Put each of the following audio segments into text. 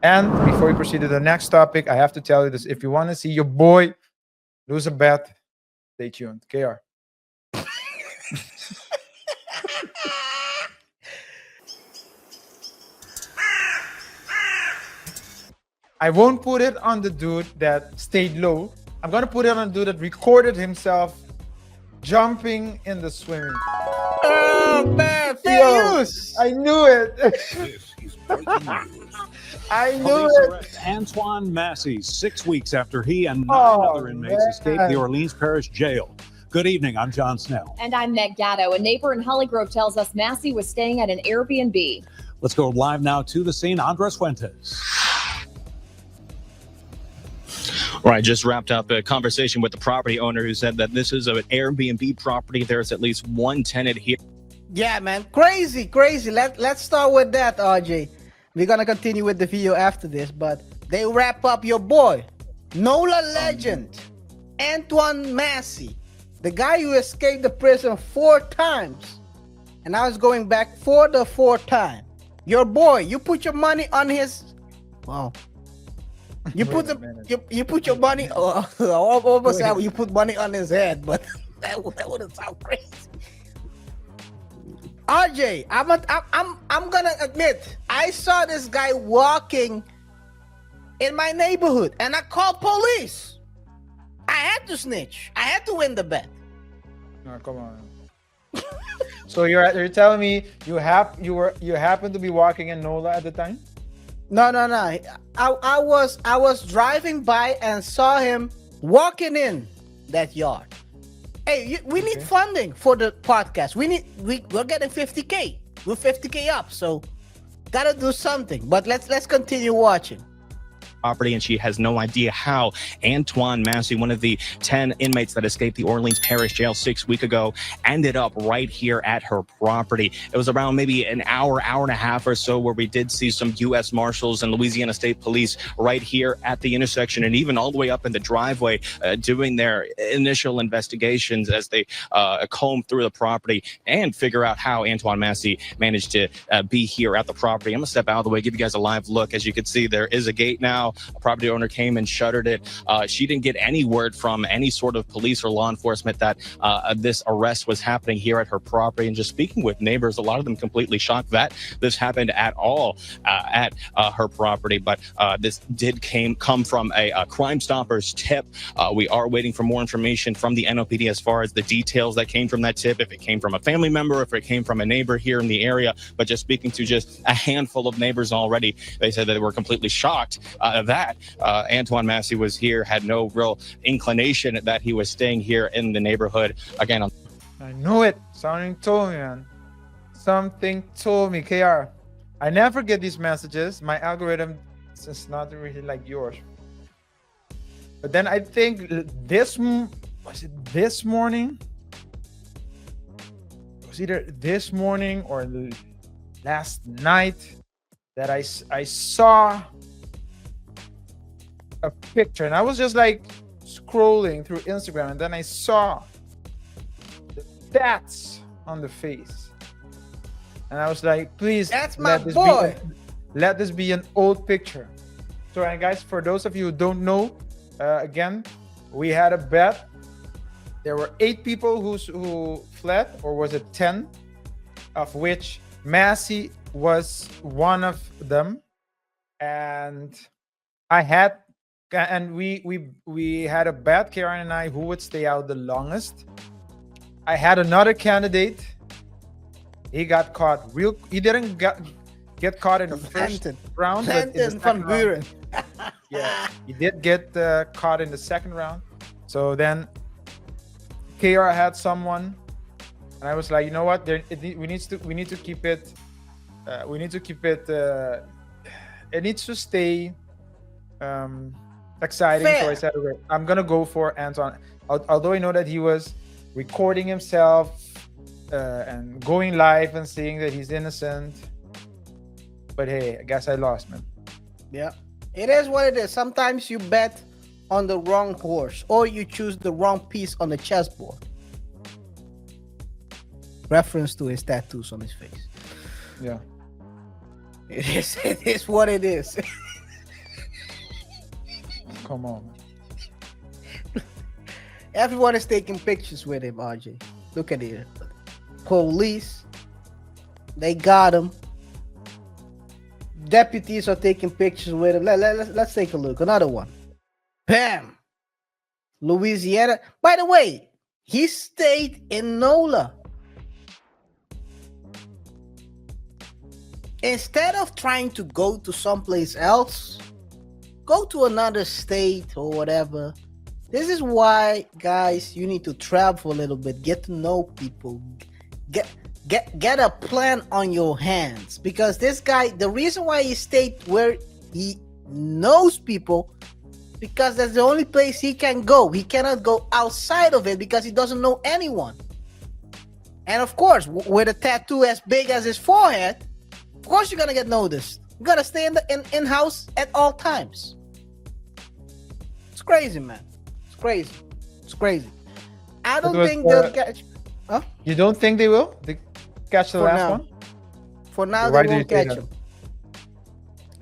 And before we proceed to the next topic, I have to tell you this: if you want to see your boy lose a bet, stay tuned. KR. I won't put it on the dude that stayed low. I'm gonna put it on the dude that recorded himself jumping in the swimming. Oh man, fair Yo, use. I knew it. This is breaking news. I knew Police it. arrest Antoine Massey 6 weeks after he and 9 Oh, other inmates man. escaped the Orleans Parish Jail. Good evening, I'm John Snell. And I'm Meg Gatto. A neighbor in Holly Grove tells us Massey was staying at an Airbnb. Let's go live now to the scene. Andres Fuentes. All right, just wrapped up a conversation with the property owner who said that this is an Airbnb property. There's at least one tenant here. Yeah, man, crazy. Let's start with that, RJ. We're gonna continue with the video after this, but they wrap up your boy, NOLA legend, Antoine Massey, the guy who escaped the prison 4 times, and now is going back for the 4th time. Your boy, you put your money on his. Wow. You put you put your money. Almost said you put money on his head, but that wouldn't sound crazy. RJ, I'm gonna admit, I saw this guy walking in my neighborhood, and I called police. I had to snitch. I had to win the bet. Oh, come on. So you're telling me you happened to be walking in NOLA at the time? No. I was driving by and saw him walking in that yard. Hey, we need funding for the podcast. We're getting 50K. We're 50K up, so gotta do something. But let's continue watching. Property, and she has no idea how Antoine Massey, one of the 10 inmates that escaped the Orleans Parish Jail 6 weeks ago, ended up right here at her property. It was around maybe an hour and a half or so where we did see some U.S. Marshals and Louisiana State Police right here at the intersection, and even all the way up in the driveway doing their initial investigations as they comb through the property and figure out how Antoine Massey managed to be here at the property. I'm gonna step out of the way, give you guys a live look. As you can see, there is a gate now. A property owner came and shuttered it. She didn't get any word from any sort of police or law enforcement that this arrest was happening here at her property. And just speaking with neighbors, a lot of them completely shocked that this happened at all at her property. But this did come from a Crime Stoppers tip. We are waiting for more information from the NOPD as far as the details that came from that tip, if it came from a family member, if it came from a neighbor here in the area. But just speaking to just a handful of neighbors already, they said that they were completely shocked that Antoine Massey was here, had no real inclination that he was staying here in the neighborhood. Again, I knew it. Something told me, man. Something told me, KR. I never get these messages. My algorithm is not really like yours. But then I think this morning? It was either this morning or last night that I saw a picture, and I was just like scrolling through Instagram, and then I saw the tats on the face, and I was like, please, That's my boy. Let this be an old picture. So, and guys, for those of you who don't know, again, we had a bet. There were 8 people who fled, or was it 10, of which Massey was one of them, and we had a bet, Karen and I, who would stay out the longest. I had another candidate. He got caught he didn't get caught in the first round, but in the second round. Yeah, he did get caught in the second round. So then KR had someone, and I was like, you know what? We need to keep it. It needs to stay exciting. Fair. So I said, okay, I'm gonna go for Antoine. Although I know that he was recording himself and going live and saying that he's innocent, but hey, I guess I lost, man. Yeah, it is what it is. Sometimes you bet on the wrong horse, or you choose the wrong piece on the chessboard. Reference to his tattoos on his face. Yeah. It is what it is. Come on. Everyone is taking pictures with him, RJ. Look at it. Police, they got him. Deputies are taking pictures with him. Let's take a look. Another one. Bam. Louisiana. By the way, he stayed in NOLA. Instead of trying to go to someplace else, go to another state or whatever. This is why, guys, you need to travel a little bit, get to know people, get a plan on your hands. Because this guy, the reason why he stayed where he knows people, because that's the only place he can go. He cannot go outside of it because he doesn't know anyone. And of course, with a tattoo as big as his forehead, of course you're gonna get noticed. You gotta stay in house at all times. It's crazy, man. It's crazy. It's crazy. I don't think they'll catch. Huh? You don't think they will? They catch the last one? For now, Why they do you won't say catch that? him.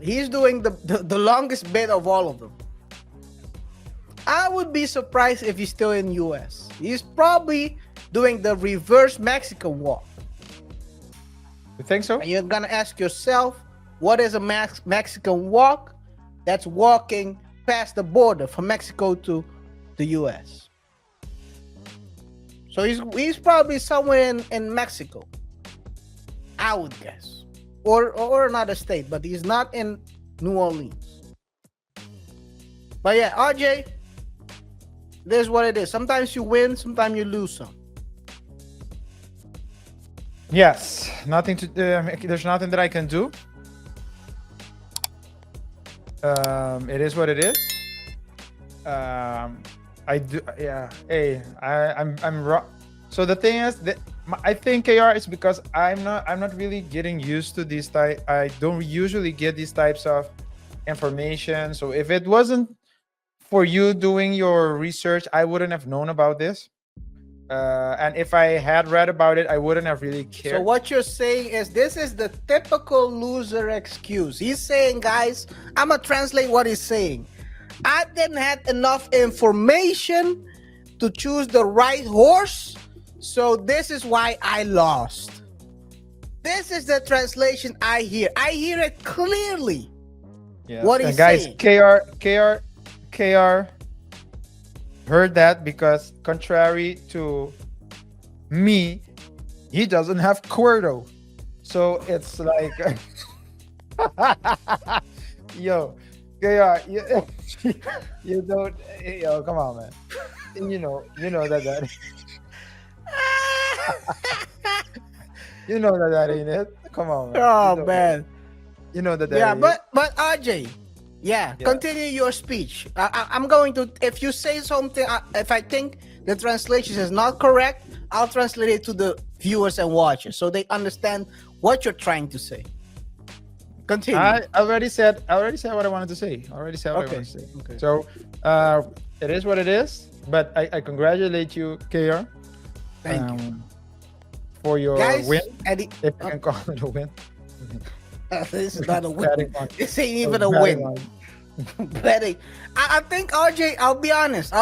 He's doing the longest bit of all of them. I would be surprised if he's still in US. He's probably doing the reverse Mexican walk. You think so? And you're gonna ask yourself, what is a Mexican walk? That's walking past the border from Mexico to the US. So he's probably somewhere in Mexico, I would guess, or another state, but he's not in New Orleans. But yeah, RJ, this is what it is. Sometimes you win, sometimes you lose some. Yes. Nothing to. There's nothing that I can do. It is what it is. I do. Yeah. Hey, I'm wrong. So the thing is that I think KaiR is because I'm not really getting used to these type. I don't usually get these types of information. So if it wasn't for you doing your research, I wouldn't have known about this. And if I had read about it, I wouldn't have really cared. So what you're saying is this is the typical loser excuse. He's saying, guys, I'm gonna translate what he's saying. I didn't have enough information to choose the right horse, so this is why I lost. This is the translation I hear. I hear it clearly. Yeah. What he's and guys, saying. KaiR heard that because contrary to me, he doesn't have Cuerdo. So it's like yo, KaiR, you don't, yo, come on, man. You know that you know that ain't it. Come on, man. Oh man. You know that. Yeah, ain't but RJ, yeah, continue your speech. I'm going to, if you say something, if I think the translation is not correct, I'll translate it to the viewers and watchers so they understand what you're trying to say. Continue. I already said what I wanted to say. I already said what I wanted to say. Okay. So it is what it is. But I congratulate you, KaiR. Thank you. For your Guys, win. Eddie, If you can call it a win. this is not a win. Betting on- This ain't even Oh, a betting win. on- Betting. I think RJ, I'll be honest.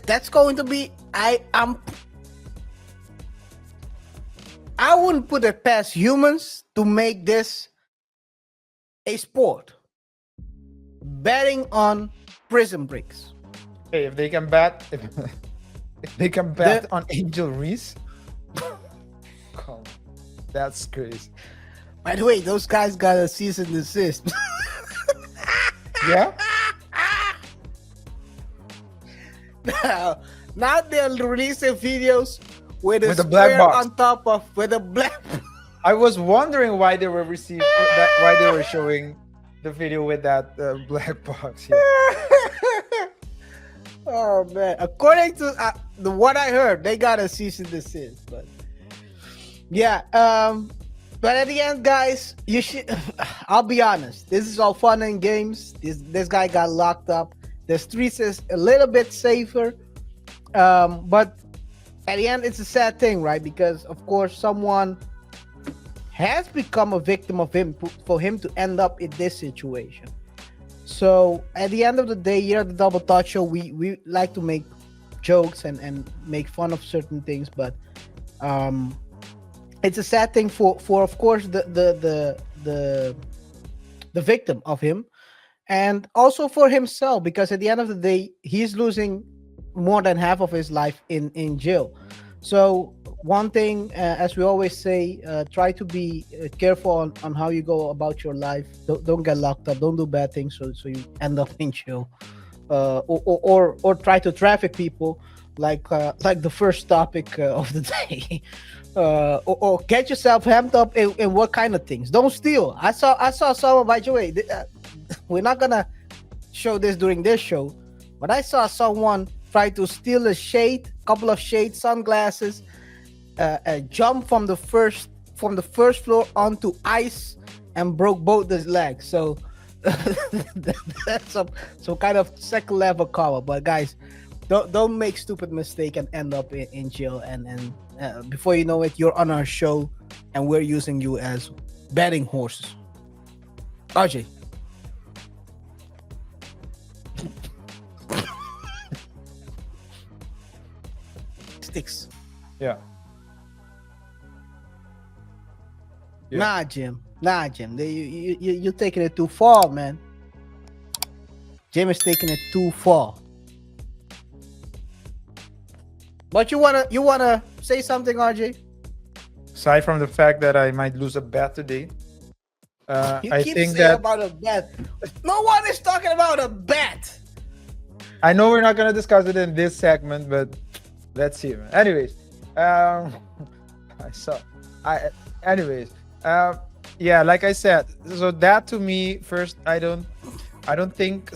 That's going to be. I wouldn't put it past humans to make this a sport. Betting on prison breaks. Hey, if they can bet, if they can bet on Angel Reese, come, that's crazy. By the way, those guys got a cease and desist. Yeah. Now they're releasing videos with a With the black square box. on top of with a black. I was wondering why they were why they were showing the video with that black box here. Oh man! According to what I heard, they got a cease and desist. But yeah, but at the end, guys, you should. I'll be honest. This is all fun and games. This guy got locked up. The streets is a little bit safer, but at the end, it's a sad thing, right? Because of course, someone has become a victim of him for him to end up in this situation. So at the end of the day, here at the Double Thought Show, we like to make jokes and make fun of certain things, but it's a sad thing for of course the victim of him, and also for himself, because at the end of the day he's losing more than half of his life in jail. So one thing, as we always say, try to be careful on how you go about your life. Don't get locked up, don't do bad things so you end up in jail, or try to traffic people like the first topic of the day. Or get yourself hemmed up in what kind of things. Don't steal. I saw someone, by the way, we're not gonna show this during this show, but I saw someone try to steal a couple of shades, sunglasses, jump from the first floor onto ice and broke both his legs. So that's some kind of second level cover. But guys, don't make stupid mistake and end up in jail, and before you know it, you're on our show and we're using you as betting horses. RJ. Sticks. Yeah. Nah, Jim. You're taking it too far, man. Jim is taking it too far. But you wanna say something, RJ? Aside from the fact that I might lose a bet today, You I keep think saying that about a bet. No one is talking about a bet. I know we're not gonna discuss it in this segment, but let's see, man. Anyways, yeah, like I said, so that to me, first, I don't think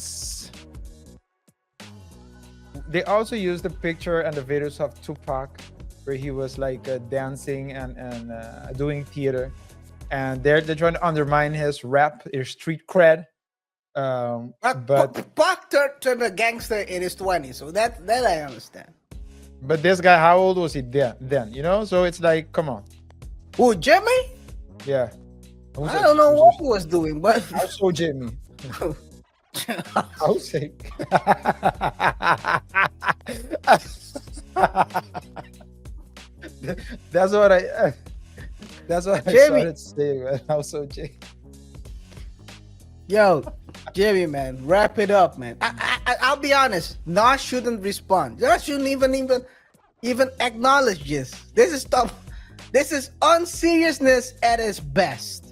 they also used the picture and the videos of Tupac, where he was like dancing and doing theater, and they're trying to undermine his rap, his street cred. But Pac turned a gangster in his 20s, so that I understand. But this guy, how old was he then? You know, so it's like, come on. Who, Jimmy? Yeah. I don't know what he was doing, but Also Jimmy. I'll say. That's what I Jimmy. started saying, man. Also Jimmy. Yo, Jimmy, man, wrap it up, man. I'll be honest. Nas shouldn't respond. Nas shouldn't even acknowledge this. This is stuff. This is unseriousness at its best.